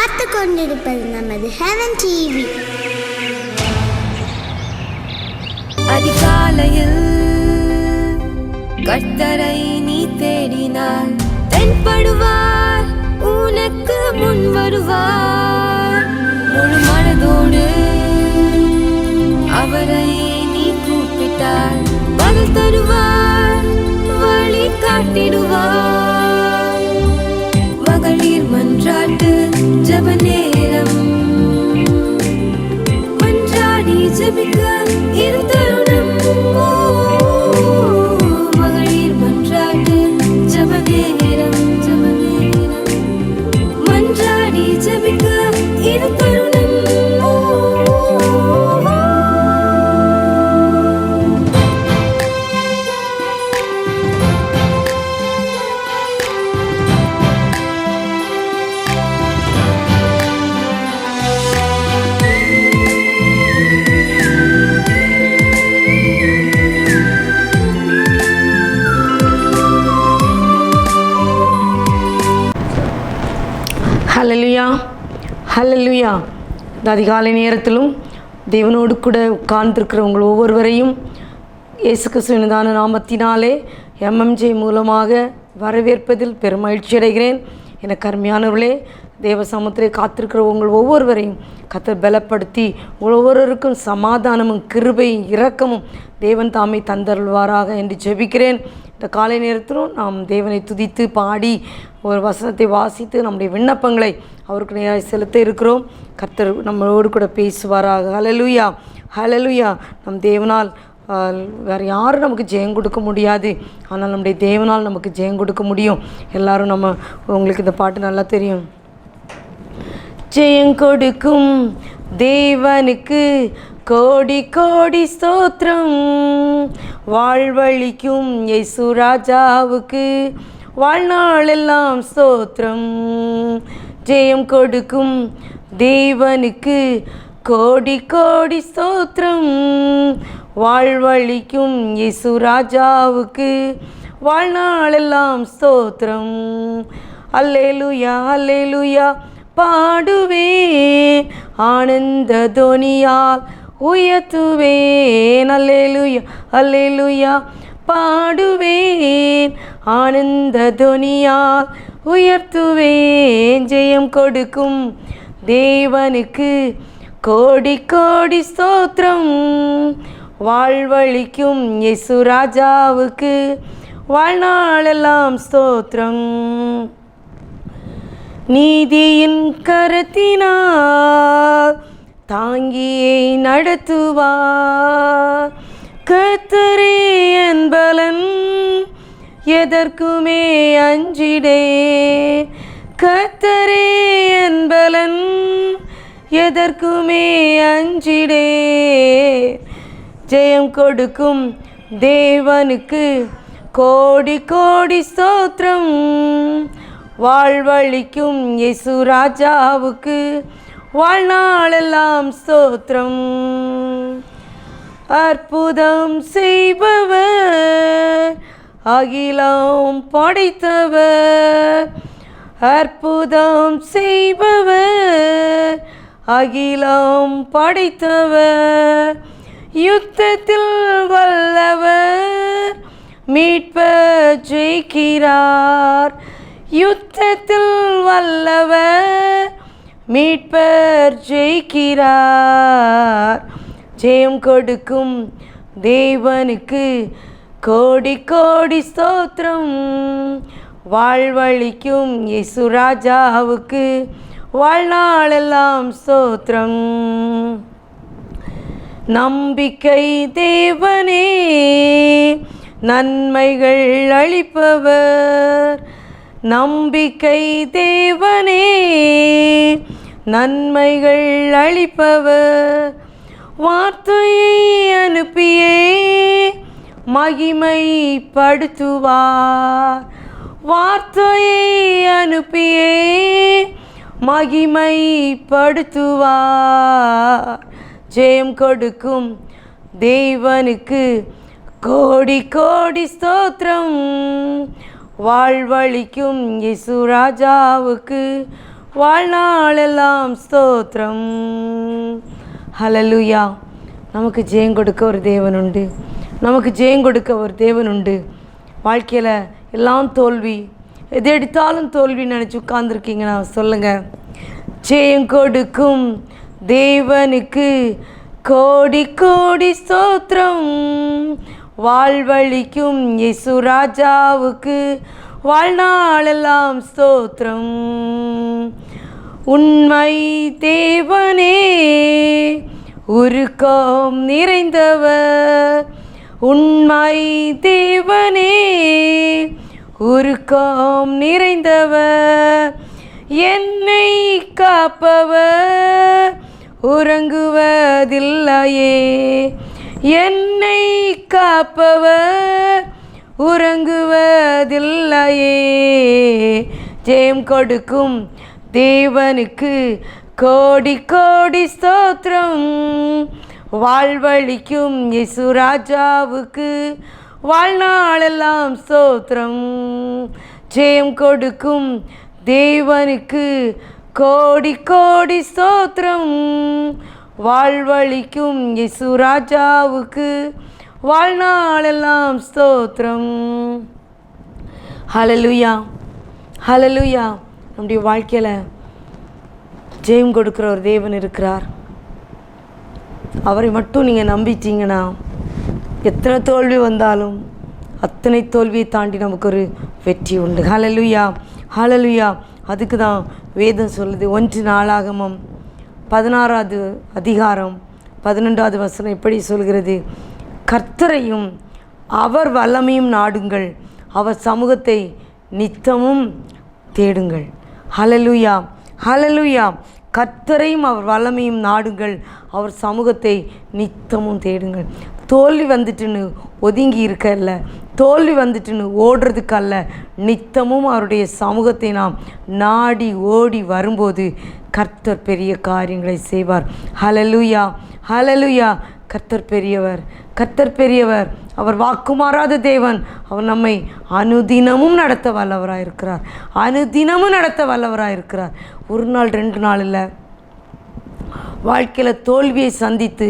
பார்த்து கொண்டிருப்பது நமது ஹெவன் டிவி. அதிகாலையில் கர்த்தரை நீ தேடினார், தென்படுவார், உனக்கு முன் வருவார். முழு மனதோடு அவரை நீ கூப்பிட்டார், பதில் தருவார், வழி காட்டிடுவார். மகளிர் மன்றாட்டு ஜெப நேரம், மன்றாடி ஜெபிக்க இது தருணம். மகளிர் மன்றாட்டு ஜெப நேரம், மன்றாடி ஜெபிக்க இது தருணம். ஹல்லேலூயா, ஹல்லேலூயா. இந்த அதிகாலை நேரத்திலும் தேவனோடு கூட உட்கார்ந்திருக்கிற உங்கள் ஒவ்வொருவரையும் இயேசு கிறிஸ்துவின் நாமத்தினாலே MMJ மூலமாக வரவேற்பதில் பெருமகிழ்ச்சி அடைகிறேன். எனக்கு அருமையானவர்களே, தேவ சமூகத்திலே காத்திருக்கிற உங்கள் ஒவ்வொருவரையும் கர்த்தர் பலப்படுத்தி உங்கள் ஒவ்வொருவருக்கும் சமாதானமும் கிருபையும் இரக்கமும் தேவன் தாமே தந்தருள்வாராக என்று ஜெபிக்கிறேன். இந்த காலை நேரத்திலும் நாம் தேவனை துதித்து பாடி ஒரு வசனத்தை வாசித்து நம்முடைய விண்ணப்பங்களை அவருக்கு நேராக செலுத்த இருக்கிறோம். கர்த்தர் நம்மளோடு கூட பேசுவாராக. ஹல்லேலூயா, ஹல்லேலூயா. நம் தேவனால் வேறு யாரும் நமக்கு ஜெயம் கொடுக்க முடியாது, ஆனால் நம்முடைய தேவனால் நமக்கு ஜெயம் கொடுக்க முடியும். எல்லாரும் உங்களுக்கு இந்த பாட்டு நல்லா தெரியும். ஜெயம் கொடுக்கும் தேவனுக்கு கோடி கோடி ஸ்தோத்திரம், வாழ்வழிக்கும் இயேசு ராஜாவுக்கு வாழ்நாளெல்லாம் ஸ்தோத்திரம். ஜெயம் கொடுக்கும் தேவனுக்கு கோடி கோடி ஸ்தோத்திரம், வாழ்வழிக்கும் இயேசு ராஜாவுக்கு வாழ்நாளெல்லாம் ஸ்தோத்திரம். அல்லேலூயா, அல்லேலூயா பாடுவேன், ஆனந்த தொனியால் உயர்த்துவேன். அல்லேலூயா, அல்லேலூயா பாடுவேன், ஆனந்த தொனியால் உயர்த்துவேன். ஜெயம் கொடுக்கும் தேவனுக்கு கோடி கோடி ஸ்தோத்திரம், வாழ்வழிக்கும் இயேசு ராஜாவுக்கு வாழ்நாளெல்லாம் ஸ்தோத்திரம். நீதியின் கரத்தினால் தாங்கியை நடத்துவார், கர்த்தரே என் பலன், எதற்குமே அஞ்சிடே. கர்த்தரே என் பலன், எதற்குமே அஞ்சிடே. ஜெயம் கொடுக்கும் தேவனுக்கு கோடி கோடி ஸ்தோத்திரம், வாழ்வழிக்கும் இயேசு ராஜாவுக்கு வாழ்நாளெல்லாம் ஸ்தோத்திரம். அற்புதம் செய்பவர், அகிலம் படைத்தவர், அற்புதம் செய்பவர், அகிலம் படைத்தவர், யுத்தத்தில் வல்லவர், மீட்பர் ஜெயிக்கிறார். யுத்தத்தில் வல்லவர், மீட்பர் ஜெயிக்கிறார். ஜெயம் கொடுக்கும் தேவனுக்கு கோடி கோடி ஸ்தோத்திரம், வாழ்வழிக்கும் இயேசு ராஜாவுக்கு வாழ்நாளெல்லாம் ஸ்தோத்திரம். நம்பிக்கை தேவனே, நன்மைகள் அளிப்பவர். நம்பிக்கை தேவனே, நன்மைகள் அளிப்பவர். வார்த்தையை அனுப்பியே மகிமைப்படுத்துவார். வார்த்தையை அனுப்பியே மகிமைப்படுத்துவார். ஜெயம் கொடுக்கும் தேவனுக்கு கோடி கோடி ஸ்தோத்திரம், வாழ்வழிக்கும் இயேசு ராஜாவுக்கு வாழ்நாளெல்லாம் ஸ்தோத்திரம். ஹல்லேலூயா. நமக்கு ஜெயம் கொடுக்க ஒரு தேவன் உண்டு. நமக்கு ஜெயம் கொடுக்க ஒரு தேவன் உண்டு. வாழ்க்கையில் எல்லாம் தோல்வி, எது எடுத்தாலும் தோல்வின்னு நினச்சி உட்கார்ந்துருக்கீங்கன்னா சொல்லுங்கள், ஜெயம் கொடுக்கும் தேவனுக்கு கோடி கோடி ஸ்தோத்திரம். வாழ்வழிக்கும் இயேசு ராஜாவுக்கு வாழ்நாளெல்லாம் ஸ்தோத்திரம். உண்மை தேவனே உருக்கம் நிறைந்தவர், உண்மை தேவனே உருக்கம் நிறைந்தவர், என்னை காப்பவர் உறங்குவதில்லையே, என்னை காப்பவர் உறங்குவதில்லையே. ஜெயம் கொடுக்கும் தேவனுக்கு கோடி கோடி ஸ்தோத்திரம். வாழ்வழிக்கும் இயேசு ராஜாவுக்கு வாழ்நாளெல்லாம் ஸ்தோத்திரம். ஜெயம் கொடுக்கும் தேவனுக்கு கோடி கோடி ஸ்தோத்திரம். வாழ்வழிக்கும் இயேசு ராஜாவுக்கு வாழ்நாளெல்லாம் ஸ்தோத்திரம். ஹல்லேலூயா, ஹல்லேலூயா. நம்முடைய வாழ்க்கையில் ஜெயம் கொடுக்குற ஒரு தேவன் இருக்கிறார். அவரை மட்டும் நீங்கள் நம்பிட்டீங்கன்னா எத்தனை தோல்வி வந்தாலும் அத்தனை தோல்வியை தாண்டி நமக்கு ஒரு வெற்றி உண்டு. ஹல்லேலூயா, ஹல்லேலூயா. அதுக்கு தான் வேதம் சொல்லுது. 1 நாளாகமம் 16வது அதிகாரம் 11வது வசனம் எப்படி சொல்கிறது? கர்த்தரையும் அவர் வல்லமையும் நாடுங்கள், அவர் சமூகத்தை நித்தமும் தேடுங்கள். ஹல்லேலூயா, ஹல்லேலூயா. கர்த்தரையும் அவர் வல்லமையும் நாடுங்கள், அவர் சமூகத்தை நித்தமும் தேடுங்கள். தோல்வி வந்துட்டுன்னு ஒதுங்கி இருக்கல்ல, தோல்வி வந்துட்டுன்னு ஓடுறதுக்கு அல்ல, நித்தமும் அவருடைய சமூகத்தை நாம் நாடி ஓடி வரும்போது கர்த்தர் பெரிய காரியங்களை செய்வார். ஹல்லேலூயா, ஹல்லேலூயா. கர்த்தர் பெரியவர், கர்த்தர் பெரியவர். அவர் வாக்குமாறாத தேவன். அவர் நம்மை அனுதினமும் நடத்த வல்லவராக இருக்கிறார், அனுதினமும் நடத்த வல்லவராக இருக்கிறார். ஒரு நாள் 2 நாள் இல்லை. வாழ்க்கையில் தோல்வியை சந்தித்து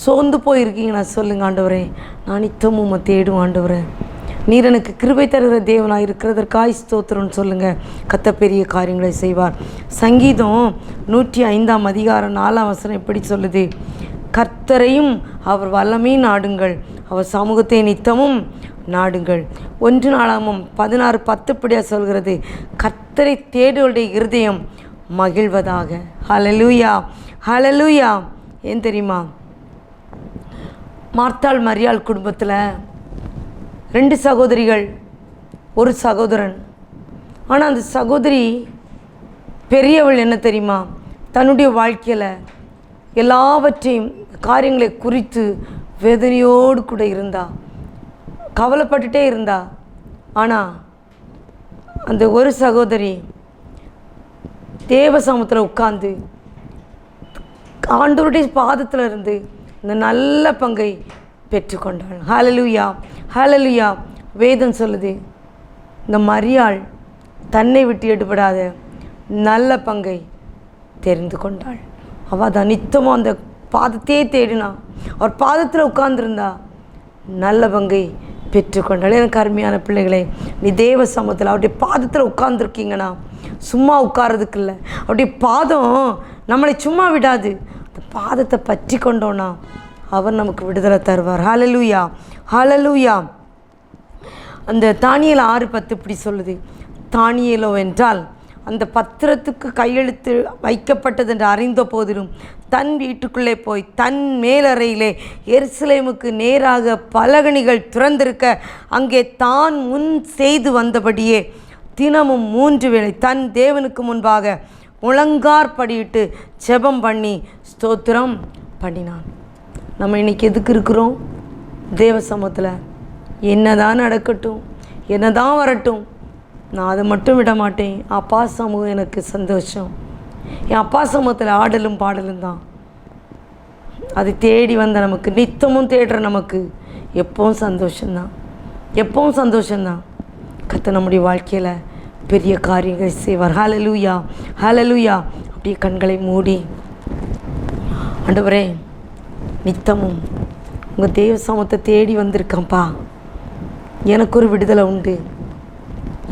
சோர்ந்து போயிருக்கீங்கன்னா சொல்லுங்கள், ஆண்டவரே நான் நித்தமும் உம்மை தேடும் ஆண்டவரே, நீர் எனக்கு கிருபை தருகிற தேவனாக இருக்கிறதற்காய் ஸ்தோத்திரம்னு சொல்லுங்கள். கர்த்தர் பெரிய காரியங்களை செய்வார். சங்கீதம் 105ஆம் அதிகாரம் 4ஆம் வசனம் எப்படி சொல்லுது? கர்த்தரையும் அவர் வல்லமை நாடுங்கள், அவர் சமூகத்தை நித்தமும் நாடுங்கள். 1 நாளாகமம் 16:10 இப்படியா சொல்கிறது? கர்த்தரை தேடுவருடைய இருதயம் மகிழ்வதாக. ஹல்லேலூயா, ஹல்லேலூயா. ஏன் தெரியுமா? மார்த்தாள் மரியாள் குடும்பத்தில் 2 சகோதரிகள், ஒரு சகோதரன். ஆனால் அந்த சகோதரி பெரியவள் என்ன தெரியுமா? தன்னுடைய வாழ்க்கையில் எல்லாவற்றையும் காரியங்களை குறித்து வேதனையோடு கூட இருந்தா, கவலைப்பட்டுட்டே இருந்தா. ஆனால் அந்த ஒரு சகோதரி தேவ சமூகத்தில் உட்கார்ந்து ஆண்டவருடைய பாதத்தில் இருந்து இந்த நல்ல பங்கை பெற்றுக்கொண்டாள். ஹல்லேலூயா, ஹல்லேலூயா. வேதம் சொல்லுது, இந்த மரியாள் தன்னை விட்டு எடுபடாத நல்ல பங்கை தெரிந்து கொண்டாள். அவள் தான் நித்தமும் அந்த பாதத்தையே தேடினா, அவர் பாதத்தில் உட்கார்ந்துருந்தா, நல்ல பங்கை பெற்றுக்கொண்டாள். எனக்கு அருமையான பிள்ளைகளே, நீ தேவ சமூகத்தில் அவருடைய பாதத்தில் உட்கார்ந்துருக்கீங்கன்னா சும்மா உட்கார்றதுக்கு இல்லை, அவருடைய பாதம் நம்மளை சும்மா விடாது. அந்த பாதத்தை பற்றி கொண்டோன்னா அவர் நமக்கு விடுதலை தருவார். ஹல்லேலூயா, ஹல்லேலூயா. அந்த தானியேல் 6:10 இப்படி சொல்லுது. தானியேலோ என்றால் அந்த பத்திரத்துக்கு கையெழுத்து வைக்கப்பட்டது என்று அறிந்த போதிலும் தன் வீட்டுக்குள்ளே போய் தன் மேலறையிலே எருசலேமுக்கு நேராக பலகணிகள் திறந்திருக்க அங்கே தான் முன் செய்து வந்தபடியே தினமும் 3 வேளை தன் தேவனுக்கு முன்பாக முழங்கார்படியிட்டு ஜெபம் பண்ணி ஸ்தோத்திரம் பண்ணினான். நம்ம இன்றைக்கி எதுக்கு இருக்கிறோம்? தேவ சமூகத்தில் என்னதான் நடக்கட்டும், என்னதான் வரட்டும், நான் அதை மட்டும் விட மாட்டேன். அப்பா சமூகம் எனக்கு சந்தோஷம். என் அப்பா சமூகத்தில் ஆடலும் பாடலும் தான். அது தேடி வந்த நமக்கு, நித்தமும் தேடுற நமக்கு எப்பவும் சந்தோஷம்தான், எப்பவும் சந்தோஷம்தான். கர்த்தர் நம்முடைய வாழ்க்கையில் பெரிய காரியங்களை செய்வார். ஹல்லேலூயா, ஹல்லேலூயா. அப்படியே கண்களை மூடி, ஆண்டவரே நித்தமும் உங்கள் தேவ சமூகத்தை தேடி வந்திருக்கேன்ப்பா. எனக்கு ஒரு விடுதலை உண்டு,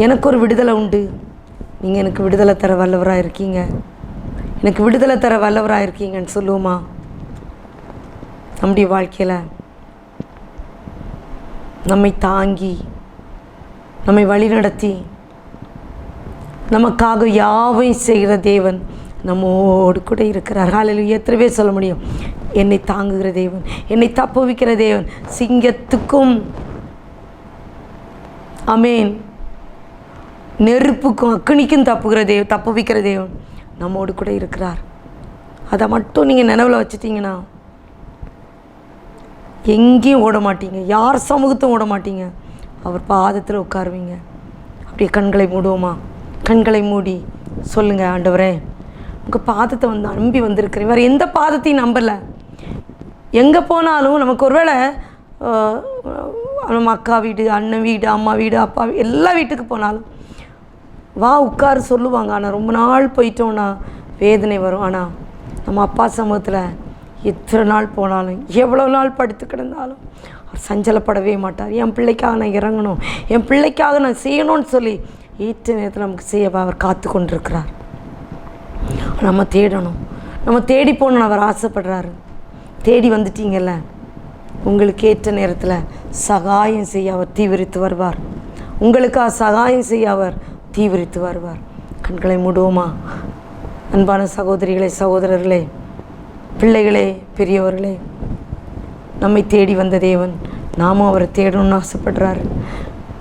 எனக்கு ஒரு விடுதலை உண்டு. நீங்கள் எனக்கு விடுதலை தர வல்லவராக இருக்கீங்க, எனக்கு விடுதலை தர வல்லவராக இருக்கீங்கன்னு சொல்லுவோமா? நம்முடைய வாழ்க்கையில் நம்மை தாங்கி நம்மை வழிநடத்தி நமக்காக யாவையும் செய்கிற தேவன் நம்மோடு கூட இருக்கிறார். ஹல்லேலூயா. எத்தனை பேர் சொல்ல முடியும்? என்னை தாங்குகிற தேவன், என்னை தப்புவிக்கிற தேவன், சிங்கத்துக்கும் ஆமேன் நெருப்புக்கும் அக்கினிக்கும் தப்புவிக்கிற தேவன் நம்மோடு கூட இருக்கிறார். அதை மட்டும் நீங்கள் நினைவில் வச்சுட்டிங்கன்னா எங்கேயும் ஓட மாட்டீங்க, யார் சமூகத்தும் ஓட மாட்டீங்க. அவர் பாதத்தில் உட்காருவீங்க. அப்படியே கண்களை மூடுவோமா? கண்களை மூடி சொல்லுங்கள், ஆண்டவரே உங்கள் பாதத்தை நம்பி வந்திருக்கிறேன், வேறு எந்த பாதத்தையும் நம்பலை. எங்கே போனாலும் நமக்கு ஒருவேளை நம்ம அக்கா வீடு, அண்ணன் வீடு, அம்மா வீடு, அப்பா எல்லா வீட்டுக்கு போனாலும் வா உட்காரு சொல்லுவாங்க. ஆனால் ரொம்ப நாள் போயிட்டோன்னா வேதனை வரும். ஆனால் நம்ம அப்பா சமூகத்தில் எத்தனை நாள் போனாலும், எவ்வளோ நாள் படுத்து கிடந்தாலும் அவர் சஞ்சலப்படவே மாட்டார். என் பிள்ளைக்காக நான் இறங்கணும், என் பிள்ளைக்காக நான் செய்யணும்னு சொல்லி ஏற்ற நேரத்தில் நமக்கு செய்ய அவர் காத்து கொண்டிருக்கிறார். நம்ம தேடணும், நம்ம தேடி போகணுன்னு அவர் ஆசைப்படுறாரு. தேடி வந்துட்டீங்கல்ல, உங்களுக்கு ஏற்ற நேரத்தில் சகாயம் செய்ய அவர் தீவிரித்து வருவார். உங்களுக்காக சகாயம் செய்ய அவர் தீவிரித்து வருவார். கண்களை மூடுவோமா? அன்பான சகோதரிகளே, சகோதரர்களே, பிள்ளைகளே, பெரியவர்களே, நம்மை தேடி வந்த தேவன் நாமும் அவரை தேடணும்னு ஆசைப்படுறாரு.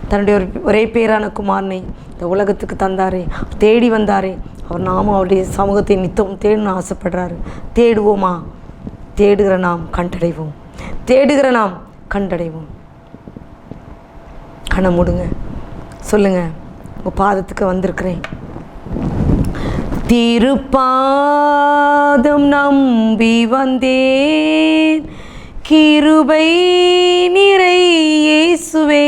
தன்னுடைய ஒரே பேரான குமாரனை இந்த உலகத்துக்கு தந்தாரே, தேடி வந்தாரே, அவர் நாமும் அவருடைய சமூகத்தை நித்தமும் தேடணும்னு ஆசைப்படுறாரு. தேடுவோமா? தேடுகிற நாம் கண்டடைவோம், தேடுகிற நாம் கண்டடைவோம். கண்ணை மூடுங்க, சொல்லுங்கள், உங்கள் பாதத்துக்கு வந்திருக்கிறேன். திருப்பாதம் நம்பி வந்தேன், கிருபை நிறை இயேசுவே,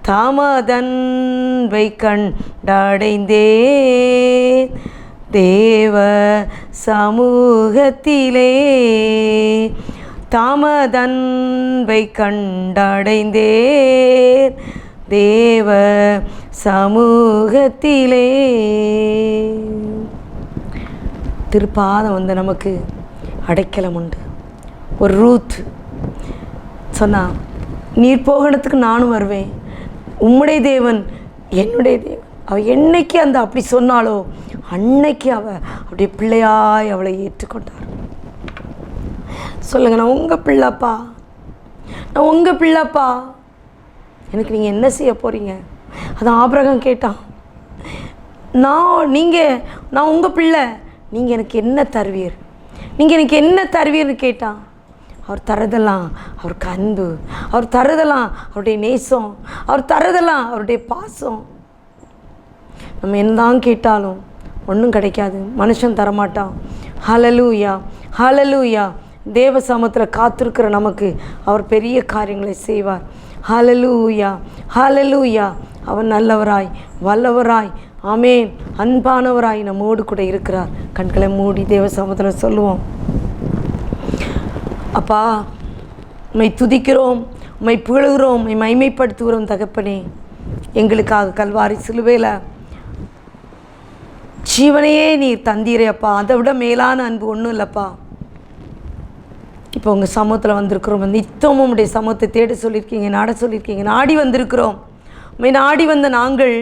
தமதன்பை கண்டடைந்தேன் தேவ சமூகத்திலே, தமதன்பை கண்டடைந்தேன் தேவ சமூகத்திலே. திருப்பாதம் வந்து நமக்கு அடைக்கலம் உண்டு. ஒரு ரூத் சொன்னா, நீர் போகணத்துக்கு நானும் வருவேன், உம்முடைய தேவன் என்னுடைய தேவன். அவள் என்னைக்கு அப்படி சொன்னாலோ அன்னைக்கு அவள் அப்படியே பிள்ளையாய் அவளை ஏற்றுக்கொண்டார். சொல்லுங்க, நான் உங்கள் பிள்ளைப்பா, நான் உங்கள் பிள்ளைப்பா, எனக்கு நீங்கள் என்ன செய்ய போகிறீங்க? அதான் ஆபிரகாம் கேட்டான், நான் உங்கள் பிள்ளை, நீங்கள் எனக்கு என்ன தருவீர், நீங்கள் எனக்கு என்ன தருவீர்னு கேட்டான். அவர் தரதெல்லாம் அவருக்கு அன்பு, அவர் தரதெல்லாம் அவருடைய நேசம், அவர் தரதெல்லாம் அவருடைய பாசம். நம்ம என்னதான் கேட்டாலும் ஒன்றும் கிடைக்காது, மனுஷன் தரமாட்டான். ஹல்லேலூயா, ஹல்லேலூயா. தேவ சமூகத்தில் காத்திருக்கிற நமக்கு அவர் பெரிய காரியங்களை செய்வார். ஹல்லேலூயா, ஹல்லேலூயா. அவர் நல்லவராய், வல்லவராய், ஆமேன், அன்பானவராய் நம்மோடு கூட இருக்கிறார். கண்களை மூடி தேவ சமூகத்தில் சொல்லுவோம், அப்பா உம்மை துதிக்கிறோம், உம்மை புகழுகிறோம், உம்மை மைமைப்படுத்துகிறோம் தகப்பனே. எங்களுக்காக கல்வாரி சிலுவையில் ஜீவனையே நீர் தந்தீரே அப்பா, அதை விட மேலான அன்பு ஒன்றும் இல்லைப்பா. இப்போ உங்கள் சமூகத்தில் வந்திருக்கிறோம், நித்தமும் உங்களுடைய சமூகத்தை தேட சொல்லியிருக்கீங்க, நாட சொல்லியிருக்கீங்க, நாடி வந்திருக்கிறோம். உண்மை நாடி வந்த நாங்கள்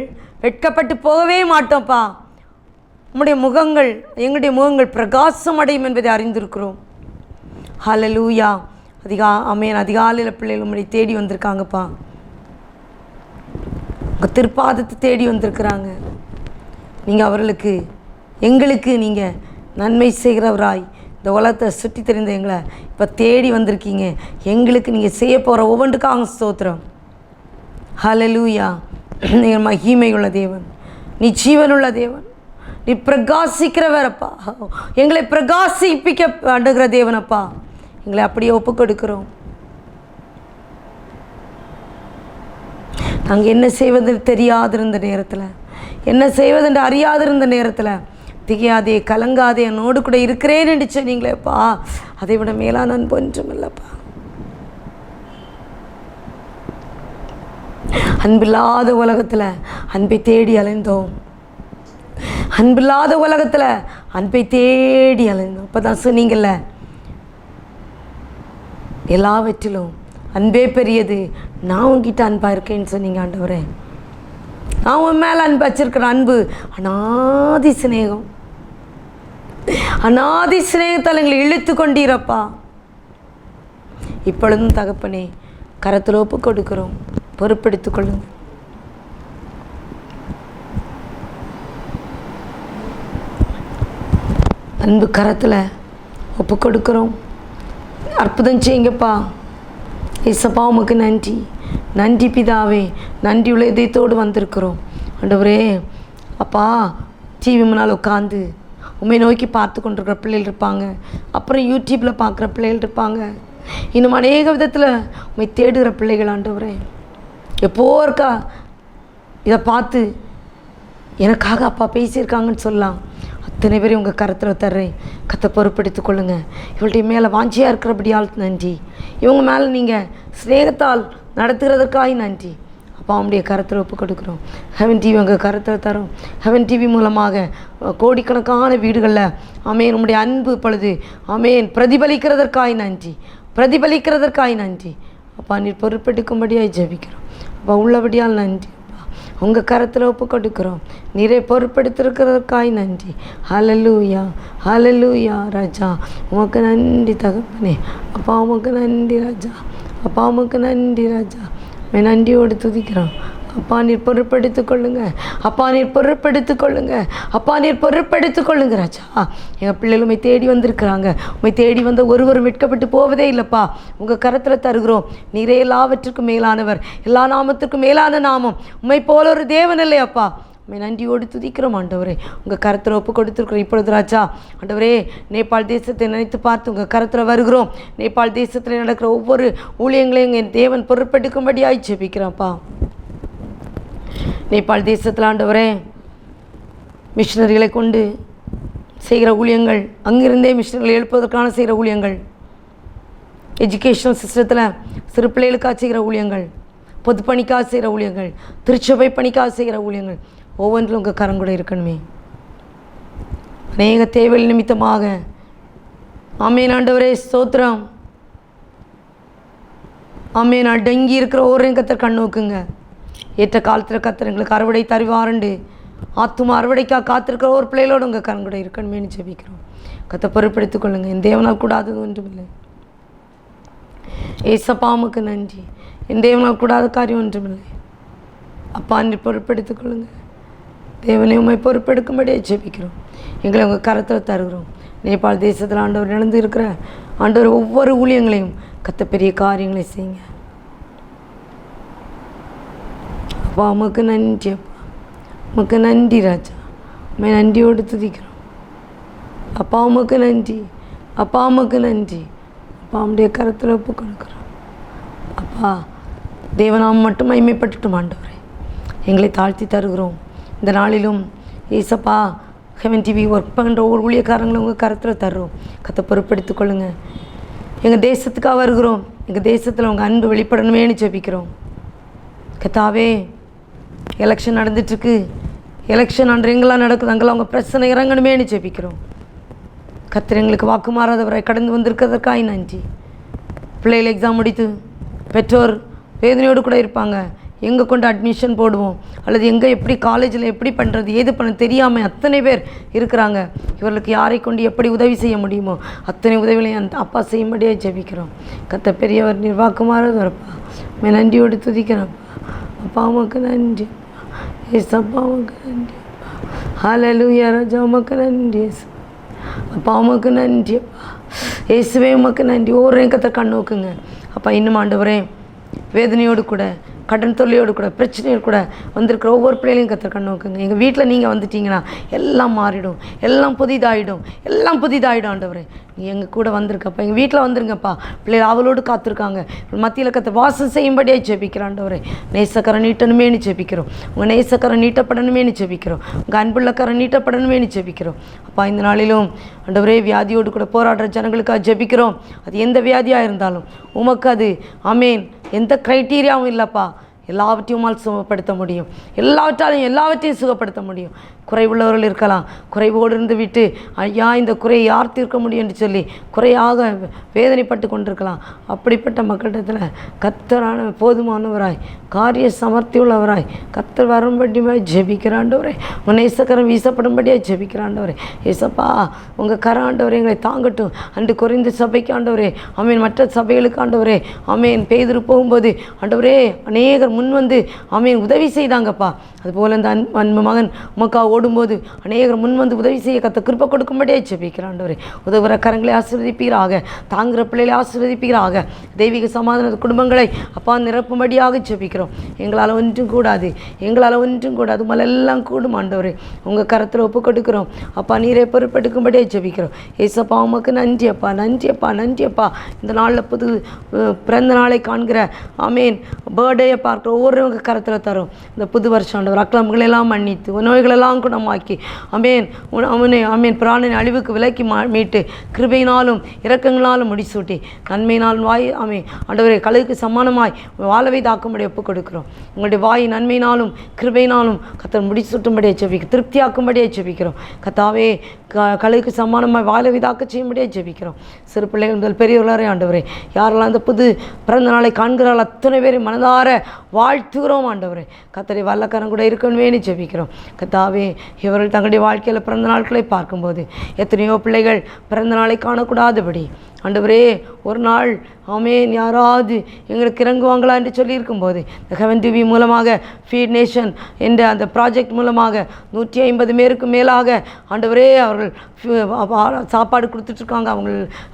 வெட்கப்பட்டு போகவே மாட்டோம்ப்பா. உம்முடைய முகங்கள், எங்களுடைய முகங்கள் பிரகாசம் அடையும் என்பதை அறிந்திருக்கிறோம். ஹல்லேலூயா. ஆமேன். அதிகாலையில் பிள்ளைகள் உம்முடைய தேடி வந்திருக்காங்கப்பா, உங்கள் திருப்பாதத்தை தேடி வந்திருக்கிறாங்க. நீங்கள் அவர்களுக்கு, எங்களுக்கு நீங்கள் நன்மை செய்கிறவராய் இந்த உலகத்தை சுற்றி தெரிந்த எங்களை இப்போ தேடி வந்திருக்கீங்க. எங்களுக்கு நீங்கள் செய்ய போகிற ஒவ்வொன்றுக்காக ஸ்தோத்திரம். ஹல்லேலூயா. நீங்கள் மகிமையுள்ள தேவன், நீ ஜீவனுள்ள தேவன், நீ பிரகாசிக்கிறவரப்பா, எங்களை பிரகாசிப்பிக்க அணுகிற தேவனப்பா. எங்களை அப்படியே ஒப்பு கொடுக்கிறோம். நாங்கள் என்ன செய்வது தெரியாதிருந்த நேரத்தில், என்ன செய்வதென்று அறியாதிருந்த நேரத்தில், திகையாதே கலங்காதே என்னோடு கூட இருக்கிறேன் என்று சொன்னீங்களேப்பா. அதை விட மேலான அன்பு ஒன்றும் இல்லைப்பா. அன்பில்லாத உலகத்தில் அன்பை தேடி அலைந்தோம். அன்பில்லாத உலகத்தில் அன்பை தேடி அலைந்தோம். இப்போ தான் சொன்னீங்கல்ல, எல்லாவற்றிலும் அன்பே பெரியது, நான் உங்ககிட்ட அன்பாக இருக்கேன்னு சொன்னீங்க ஆண்டவரே. நான் உன் மேலே அன்பு வச்சிருக்கிற அன்பு அநாதி சிநேகம். அநாதி சிநேகத்தால் எங்களை இழுத்து கொண்டீரப்பா. இப்பொழுதும் தகப்பனே கரத்தில் ஒப்பு கொடுக்கிறோம், பொறுப்பெடுத்துக் கொள்ளுங்க. அன்பு கரத்தில் ஒப்பு கொடுக்கிறோம். அற்புதம் செய்யுங்கப்பா. ஏசப்பா உமக்கு நன்றி, நன்றி பிதாவே. நன்றி உள்ள இதயத்தோடு வந்திருக்கிறோம் ஆண்டவரே. அப்பா, டிவி முன்னால் உட்காந்து உண்மை நோக்கி பார்த்து கொண்டிருக்கிற பிள்ளைகள் இருப்பாங்க, அப்புறம் யூடியூப்பில் பார்க்குற பிள்ளைகள் இருப்பாங்க, இன்னும் அநேக விதத்தில் உண்மை தேடுகிற பிள்ளைகள் ஆண்டவரே. எப்போ இருக்கா இதை பார்த்து எனக்காக அப்பா பேசியிருக்காங்கன்னு சொல்லலாம். அத்தனை பேரையும் உங்கள் கரத்தில் தர்றேன். கத்தை பொறுப்பெடுத்து கொள்ளுங்கள். இவள்கிட்ட மேலே வாஞ்சியாக இருக்கிறபடியால் நன்றி. இவங்க மேலே நீங்கள் ஸ்நேகத்தால் நடத்துகிறதுக்காக நன்றி. அப்பா அவனுடைய கரத்தில் ஒப்பு கொடுக்குறோம். ஹெவன் டிவி உங்கள் கரத்தில் தரோம். ஹெவன் டிவி மூலமாக கோடிக்கணக்கான வீடுகளில் ஆமேன் உம்முடைய அன்பு பொழுது ஆமேன் பிரதிபலிக்கிறதற்காக நன்றி, பிரதிபலிக்கிறதற்காக நன்றி. அப்பா நீர் பொறுப்பெடுக்கும்படியாக ஜெபிக்கிறோம். அப்பா உள்ளபடியால் நன்றி. உங்கள் கரத்தில் ஒப்பு கொடுக்குறோம். நீரை பொறுப்பெடுத்திருக்கிறதற்காய் நன்றி. ஹல்லேலூயா, ஹல்லேலூயா ராஜா. உமக்கு நன்றி தகப்பனே. அப்பா உமக்கு நன்றி ராஜா. அப்பா உமக்கு நன்றி ராஜா. நன்றியோடு துதிக்கிறோம். அப்பா நீர் பொறுப்பெடுத்து கொள்ளுங்க. அப்பா நீர் பொறுப்பெடுத்து கொள்ளுங்க. அப்பா நீர் பொறுப்பெடுத்து கொள்ளுங்க ராஜா. எங்கள் பிள்ளைகள் உண்மை தேடி வந்திருக்கிறாங்க. உண்மை தேடி வந்த ஒருவரும் வெட்கப்பட்டு போவதே இல்லைப்பா. உங்கள் கரத்தில் தருகிறோம். நீரே எல்லாவற்றுக்கும் மேலானவர், எல்லா நாமத்துக்கும் மேலான நாமம். உண்மை போல ஒரு தேவன் இல்லையாப்பா. உண்மை நன்றியோடு துதிக்கிறோம் ஆண்டவரே. உங்கள் கரத்தில் ஒப்பு கொடுத்துருக்குறோம். இப்பொழுது ராஜா ஆண்டவரே, நேபாள் தேசத்தை நினைத்து பார்த்து உங்கள் கரத்தில் வருகிறோம். நேபாள் தேசத்தில் நடக்கிற ஒவ்வொரு ஊழியங்களையும் என் தேவன் பொறுப்பெடுக்கும்படியாய் ஜெபிக்கிறோம்ப்பா. நேபாள் தேசத்தில் ஆண்டவரே மிஷினரிகளை கொண்டு செய்கிற ஊழியங்கள், அங்கிருந்தே மிஷினரிகளை எழுப்புவதற்கான செய்கிற ஊழியங்கள், எஜுகேஷனல் சிஸ்டத்தில் சிறு பிள்ளைகளுக்காக செய்கிற ஊழியங்கள், பொதுப்பணிக்காக செய்கிற ஊழியங்கள், திருச்சபை பணிக்காக செய்கிற ஊழியங்கள் ஒவ்வொன்றிலும் உங்கள் கரங்கூட இருக்கணுமே. அநேக தேவைகள் நிமித்தமாக ஆமேன் ஆண்டவரே ஸ்தோத்திரம். ஆமேன் அடங்கி இருக்கிற ஒவ்வொரு கத்தர் கண் நோக்குங்க. ஏற்ற காலத்தில் கத்தர் எங்களுக்கு அறுவடை தருவாருண்டு ஆத்துமா அறுவடைக்காக காத்திருக்கிற ஒரு பிள்ளைகளோடு உங்கள் கரங்கூட இருக்கணுமேனு ஜெபிக்கிறோம். கத்தை பொறுப்பெடுத்துக் கொள்ளுங்க. என் தேவனால் கூடாதது ஒன்றுமில்லை. ஏசப்பாமுக்கு நன்றி. என் தேவனால் கூடாத காரியம் ஒன்றுமில்லை. அப்பா நீர் பொறுப்பெடுத்துக் கொள்ளுங்க. தேவனை உண்மை பொறுப்பெடுக்கும்படியே ஜெபிக்கிறோம். எங்களை உங்கள் கரத்தில் தருகிறோம். நேபாள் தேசத்தில் ஆண்டவர் நடந்து இருக்கிற ஆண்டவர் ஒவ்வொரு ஊழியங்களையும் கத்த பெரிய காரியங்களை செய்யுங்க. அப்பா உமக்கு நன்றி. அப்பா உமக்கு நன்றி ராஜா. உண்மை நன்றியோடு துதிக்கிறோம். அப்பா உமக்கு நன்றி. அப்பா உமக்கு நன்றி. அப்பா உம்முடைய கரத்தில் ஒப்பு கொடுக்குறோம். அப்பா தேவனாம் மட்டும் மகிமைப்பட்டுட்டும் ஆண்டவரே எங்களை தாழ்த்தி தருகிறோம். இந்த நாளிலும் ஏசப்பா ஹெவன் டிவி ஒர்க் பண்ணுற ஒவ்வொரு ஊழியக்காரங்களும் உங்கள் கரத்தில் தர்றோம். கத்தை பொறுப்பெடுத்துக் கொள்ளுங்க. எங்கள் தேசத்துக்காக வருகிறோம். எங்கள் தேசத்தில் உங்கள் அன்பு வெளிப்படணுமேனு ஜெபிக்கிறோம். கத்தாவே எலெக்ஷன் நடந்துட்டுருக்கு. எலெக்ஷன் அன்று எங்கெல்லாம் நடக்குது அங்கெல்லாம் அவங்க பிரச்சனை இறங்கணுமேனு ஜெபிக்கிறோம். கர்த்தர் எங்களுக்கு வாக்கு மாறாதவரை கடந்து வந்திருக்கிறதற்காக நன்றி. பிள்ளைகள் எக்ஸாம் முடித்து பெற்றோர் வேதனையோடு கூட இருப்பாங்க. எங்கே கொண்டு அட்மிஷன் போடுவோம், அல்லது எங்கே எப்படி காலேஜில் எப்படி பண்ணுறது, ஏது பண்ண தெரியாமல் அத்தனை பேர் இருக்கிறாங்க. இவர்களுக்கு யாரை கொண்டு எப்படி உதவி செய்ய முடியுமோ அத்தனை உதவிகளையும் அந்த அப்பா செய்யும்படியாக ஜெபிக்கிறோம். கத்த பெரியவர் நிர்வாகமாறதப்பா. நன்றியோடு துதிக்கிறப்பா. அப்பா உமக்கு நன்றி. ஏசப்பா உமக்கு நன்றி. ஹல்லேலூயா ராஜா உமக்கு நன்றி. அப்பா உமக்கு நன்றி. அப்பா இயேசுவே உமக்கு நன்றி. ஒவ்வொரு கத்தை கண் நோக்குங்க. அப்பா இன்னும் ஆண்டவரே வேதனையோடு கூட கடன் தொல்லையோடு கூட பிரச்சனையோடு கூட வந்திருக்கிற ஒவ்வொரு பிள்ளைகளையும் கத்தர் கண்ணோக்குங்க. எங்கள் வீட்டில் நீங்கள் வந்துட்டீங்கன்னா எல்லாம் மாறிடும், எல்லாம் புதிதாயிடும், எல்லாம் புதிதாயிடும். ஆண்டவரே நீ எங்கள் கூட வந்திருக்கப்பா, எங்கள் வீட்டில் வந்துருங்கப்பா. பிள்ளைகள் அவளோடு காத்திருக்காங்க. மத்தியில் கத்த வாசம் செய்யும்படியாக ஜெபிக்கிறோம். ஆண்டவரே நேசக்கரம் நீட்டணுமேனு ஜெபிக்கிறோம். உங்கள் நேசக்கரம் நீட்டப்படணுமேனு ஜெபிக்கிறோம். உங்கள் அன்புள்ள கரம் நீட்டப்படணுமேனு ஜெபிக்கிறோம். அப்பா இந்த நாளிலும் ஆண்டவரே வியாதியோடு கூட போராடுற ஜனங்களுக்காக ஜெபிக்கிறோம். அது எந்த வியாதியாக இருந்தாலும் உமக்கு அது ஆமேன் எந்த க்ரைட்டீரியாவும் இல்லைப்பா. எல்லாவற்றையும் சுகப்படுத்த முடியும், எல்லாவற்றையும் சுகப்படுத்த முடியும். குறைவுள்ளவர்கள் இருக்கலாம், குறைவோடு இருந்து விட்டு ஐயா இந்த குறையை யார் தீர்க்க முடியும் என்று சொல்லி குறையாக வேதனைப்பட்டு கொண்டிருக்கலாம். அப்படிப்பட்ட மக்களிடத்தில் கர்த்தரான போதுமானவராய் காரிய சமர்த்தி உள்ளவராய் கர்த்தர் வரும்படியாய் ஜெபிக்கிறாண்டவரே. உங்கள் நேசக்கரம் வீசப்படும்படியாக ஜெபிக்கிறாண்டவரே. ஏசப்பா உங்கள் கராண்டவரே எங்களை தாங்கட்டும். அன்று குறைந்த சபைக்கு ஆண்டவரே, ஆமீன் மற்ற சபைகளுக்கு ஆண்டவரே, ஆமீன் பேதுரு போகும்போது ஆண்டவரே அநேகர் முன் வந்து ஆமீன் உதவி செய்தாங்கப்பா. அதுபோல் இந்த அன்பு மகன் உமக்கா ஓடும்போது அநேகர் முன் வந்து உதவி செய்ய கத்த கிருபை கொடுக்கும்படியே ஜெபிக்கிறாண்டவரே. உதவுற கரங்களை ஆசீர்வதிப்பீராக, தாங்குகிற பிள்ளைகளை ஆசீர்வதிப்பீராக, தெய்வீக சமாதான குடும்பங்களை அப்பா நிரப்பும்படியாக ஜெபிக்கிறோம். எங்களால் ஒன்றும் கூடாது, எங்களால் ஒன்றும் கூடாது, மலெல்லாம் கூடும் ஆண்டவரே. உங்கள் கரத்தில் ஒப்பு கொடுக்குறோம் அப்பா. நீரை பொறுப்பெடுக்கும்படியே ஜெபிக்கிறோம். ஏசப்பா உமக்கு நன்றி அப்பா, நன்றி அப்பா, நன்றி அப்பா. இந்த நாளில் புது பிறந்த நாளை காண்கிற ஆமீன் பர்த்டேயை பார்க்குற ஒவ்வொருவங்க கரத்தில் தரும். இந்த புது வருஷம் ஆண்டவர் அக்கிரமங்களெல்லாம் மன்னித்து நோய்களெல்லாம் குணமாக்கி ஆமேன் ஆமேன் பிராணனை அழிவுக்கு விலக்கி மீட்டு கிருபையினாலும் இரக்கங்களாலும் முடிசூட்டி நன்மையினாலும் வாய் ஆமேன் ஆண்டவரே கழுகுக்கு சமானமாய் வாழவை தாக்கும்படி ஒப்புக் கொடுக்கிறோம். உங்களுடைய வாய் நன்மையினாலும் கிருபையினாலும் கத்தர் முடிசூட்டும்படியே ஜெபிக்கிறோம், திருப்தியாக்கும்படியே ஜெபிக்கிறோம். கத்தாவே கழுகுக்கு சமானமாய் வாழவை தாக்க செய்யும்படியே ஜெபிக்கிறோம். சிறு பிள்ளைகள் முதல் பெரியவர்களே ஆண்டவரே, யாரெல்லாம் அந்த புது பிறந்த நாளை காண்கிறாள் அத்தனை பேரை மனதார வாழ்த்துகிறோம் ஆண்டவரே. கத்தரை வல்லக்கரம் கூட இருக்கணும்னு ஜெபிக்கிறோம். கத்தாவே இவர்கள் தங்களுடைய வாழ்க்கையில் பிறந்த நாட்களை பார்க்கும்போது எத்தனையோ பிள்ளைகள் பிறந்த நாளை காணக்கூடாதபடி ஆண்டவரே ஒரு நாள் ஆமேன் யாராவது எங்களுக்கு இறங்குவாங்களா என்று சொல்லியிருக்கும்போது இந்த ஹெவன் டிவி மூலமாக ஃபீட் நேஷன் என்ற அந்த ப்ராஜெக்ட் மூலமாக 150 பேருக்கு மேலாக ஆண்டவரே அவர்கள் சாப்பாடு கொடுத்துட்ருக்காங்க.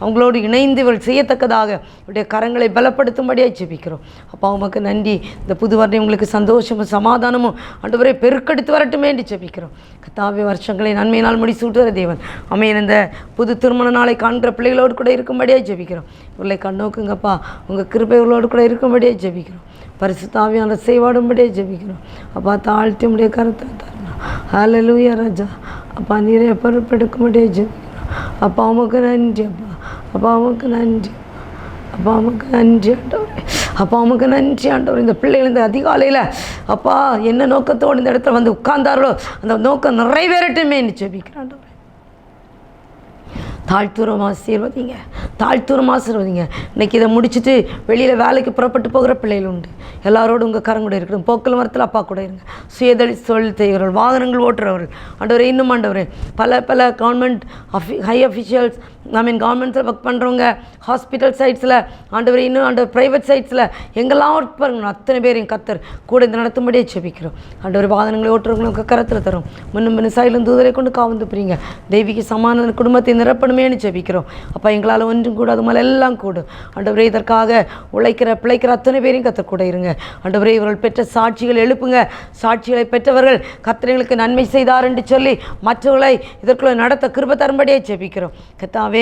அவங்களோடு இணைந்து இவர்கள் செய்யத்தக்கதாக அவருடைய கரங்களை பலப்படுத்தும்படியாக ஜெபிக்கிறோம். அப்பா உமக்கு நன்றி. இந்த புது வருடம் உங்களுக்கு சந்தோஷமும் சமாதானமும் ஆண்டவரே பெருக்கெடுத்து வரட்டுமே என்று ஜெபிக்கிறோம். கத்தாவே வருஷங்களை நன்மையினால் முடிசூட்டுகிற தேவன் ஆமேன். இந்த புது திருமண நாளை காண்கிற பிள்ளைகளோடு கூட இருக்கும்படியாக ஜெபிக்கிறோம். இவர்களை கண்ணோக்குங்கப்பா, உங்கள் கிருபைகளோடு கூட இருக்கும்படியாக ஜெபிக்கிறோம். பரிசுத்தாவியான செய்வாடும்படியாக ஜெபிக்கிறோம். அப்பா தாழ்த்தி உடைய கருத்தை தரணும். ஹல்லேலூயா ராஜா. அப்பா நீரை பொறுப்பெடுக்கும்படியாக ஜெபிக்கிறோம். அப்பா உமக்கு நன்றி அப்பா, அப்பா உமக்கு நன்றி, அப்பா உமக்கு நன்றி ஆண்டவரே, அப்பா உமக்கு நன்றி ஆண்டவர். இந்த பிள்ளைகள் இந்த அதிகாலையில் அப்பா என்ன நோக்கத்தோடு இந்த இடத்துல வந்து உட்கார்ந்தார்களோ அந்த நோக்கம் நிறைவேறட்டுமே என்று ஜெபிக்கிறேன் ஆண்டவரே. தாழ்த்தூரம் ஆசீர்வதிங்க, தாழ்த்தூரம் ஆசீர்வதிங்க. இன்றைக்கி இதை முடிச்சுட்டு வெளியில் வேலைக்கு புறப்பட்டு போகிற பிள்ளைகள் உண்டு. எல்லாரோடும் உங்கள் கரம் கூட இருக்கணும். போக்கல் மரத்தில் அப்பா கூட இருங்க. சுயதளி தொழில் செய்கிறவர்கள், வாகனங்கள் ஓட்டுறவர்கள் ஆண்டவரே, இன்னும் ஆண்டவரே பல கவர்மெண்ட் ஹை அஃபிஷியல்ஸ் கவர்மெண்ட்ஸில் ஒர்க் பண்ணுறவங்க, ஹாஸ்பிட்டல் சைட்ஸில் ஆண்டவரே, இன்னும் ஆண்டவர் ப்ரைவேட் சைட்ஸில் எங்கெல்லாம் ஒர்க் பண்ணுறோம் அத்தனை பேரையும் கத்தர் கூட இந்த நடத்தும்படியே ஜெபிக்கிறோம். ஆண்டவர் வாகனங்களை ஓட்டுறவங்களுக்கு கரத்தில் தரும். முன்னும் சாயிலும் தூதரை கொண்டு காவந்து புரியுங்க. தெய்வீக சமாதான குடும்பத்தை நிரப்பணுமேனு ஜெபிக்கிறோம். அப்போ எங்களால் ஒன்றும் கூட அது மேலே எல்லாம் கூடும். ஆண்டவரே இதற்காக பிழைக்கிற அத்தனை பேரையும் கத்தர் கூட இருங்க. ஆண்டவரே இவர்கள் பெற்ற சாட்சிகள் எழுப்புங்க. சாட்சிகளை பெற்றவர்கள் கத்தரைகளுக்கு நன்மை செய்தார் என்று சொல்லி மற்றவர்களை இதற்குள்ள நடத்த கிருபை தரும்படியே ஜெபிக்கிறோம். கத்தாவே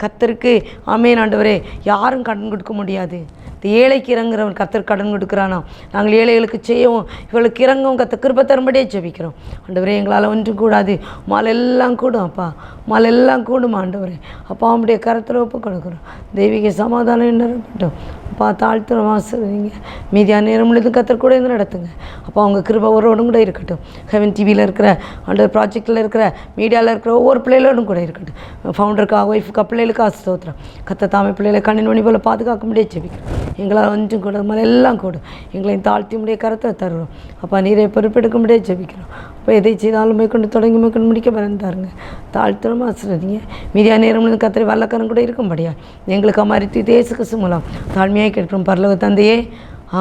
கத்தருக்கு ஆமேன் ஆண்டவரே யாரும் கடன் கொடுக்க முடியாது. இந்த ஏழைக்கு இறங்குறவன் கத்தர் கடன் கொடுக்குறானா, நாங்கள் ஏழைகளுக்கு செய்யவும் இவளுக்கு இறங்கவும் கத்த கிருபை தரும்படியே ஜெபிக்கிறோம். ஆண்டவரே எங்களால் ஒன்றும் கூடாது, மாலெல்லாம் கூடும் அப்பா, மாலெல்லாம் கூடும் ஆண்டவரே. அப்பா அவனுடைய கரத்தில் ஒப்பு கொடுக்குறோம். தெய்வீக சமாதானம் நிரப்பட்டும் அப்பா. தாழ்த்துற ஆசீர்வதிங்க. மீதியான நேரம் முழுதும் கத்தர் கூட இருந்து நடத்துங்க அப்பா. அவங்க கிருபை ஒருவரோடும் கூட இருக்கட்டும். ஹெவன் டிவியில் இருக்கிற ஆண்டவர் ப்ராஜெக்டில் இருக்கிற மீடியாவில் இருக்கிற ஒவ்வொரு பிள்ளைகளோடும் கூட இருக்கட்டும். ஃபவுண்டருக்காக ஒய்ஃபுக்காக பிள்ளைகளுக்காக ஸ்தோத்திரம். கத்த தாமை பிள்ளைகளை கண்ணின் மணி போல் பாதுகாக்க முடியாது ஜெபிக்கிறோம். எங்களால் ஒன்றும் கூட மேலே எல்லாம் கூடும். எங்களையும் தாழ்த்தி முடிய கரத்தை தருவோம் அப்பா. நீரை பொறுப்பெடுக்க முடியாது ஜெபிக்கிறோம். அப்போ எதை செய்தாலும் மேற்கொண்டு தொடங்கி மேற்கொண்டு முடிக்க பிறந்தாருங்க. தாழ்த்துறமா ஆசிரியங்க. மீதியா நேரம் கத்திரை வல்லக்கரம் கூட இருக்கும்படியா எங்களுக்கு அமரித்து தேசுக்கு மூலம் தாழ்மையாக கேட்கிறோம். பரலோக தந்தையே,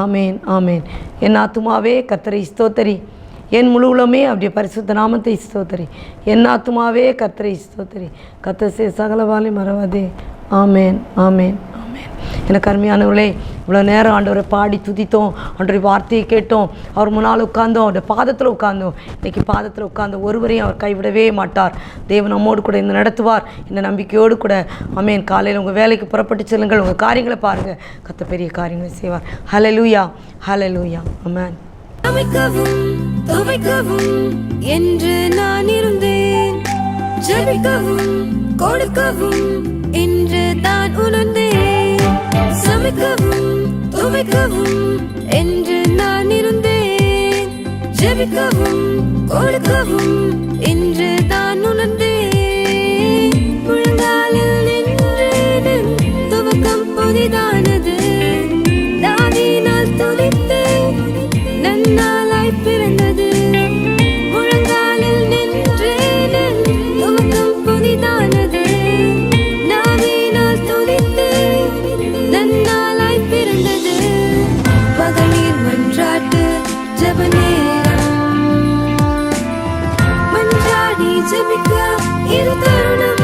ஆமேன் ஆமேன். என் ஆத்துமாவே கர்த்தரை ஸ்தோத்தரி, என் முழு உலகமே அப்படியே பரிசுத்த நாமத்தை ஸ்தோத்தரி. என் ஆத்துமாவே கர்த்தரை ஸ்தோத்தரி, கர்த்தர் சகலவாலை மறவாதே. ஆமேன் ஆமேன் ஆமேன். எனக்கு அருமையானவர்களே, இவ்வளோ நேரம் ஆண்டவரை பாடி துதித்தோம், ஆண்டவருடைய வார்த்தையை கேட்டோம், அவர் முன்னால் உட்கார்ந்தோம், அவருடைய பாதத்தில் உட்கார்ந்தோம். இன்றைக்கி பாதத்தில் உட்கார்ந்த ஒருவரையும் அவர் கைவிடவே மாட்டார். தேவன் நம்மோடு கூட இந்த நடத்துவார். இந்த நம்பிக்கையோடு கூட ஆமென். காலையில் உங்கள் வேலைக்கு புறப்பட்டு செல்லுங்கள். உங்கள் காரியங்களை பாருங்கள், கர்த்தர் பெரிய காரியங்களை செய்வார். ஹல்லேலூயா, ஹல்லேலூயா, ஆமென். அமைக்கவும் துவைக்கவும் என்று நான் இருந்தேன், ஜெபிக்கவும் கொடுக்கவும் என்று நான் உணர்ந்தேன். சமைக்கவும் துவைக்கவும் என்று நான் இருந்தேன், ஜெபிக்கவும் கொடுக்கவும் என்று நான் உணர்ந்தேன். முழங்காலில் நின்றேன், துவக்கம் புதிதானது, தாவீதினால் துதித்தேன், நன்னாளாய் பிறந்தது. முழங்காலில் நின்றேன், துவக்கம் புதிதானது, தாவீதினால் துதித்தேன், நன்னாளாய் பிறந்தது. மகளிர் மன்றாட்டு ஜெப நேரம், மன்றாடி ஜெபிக்க இது தருணம்.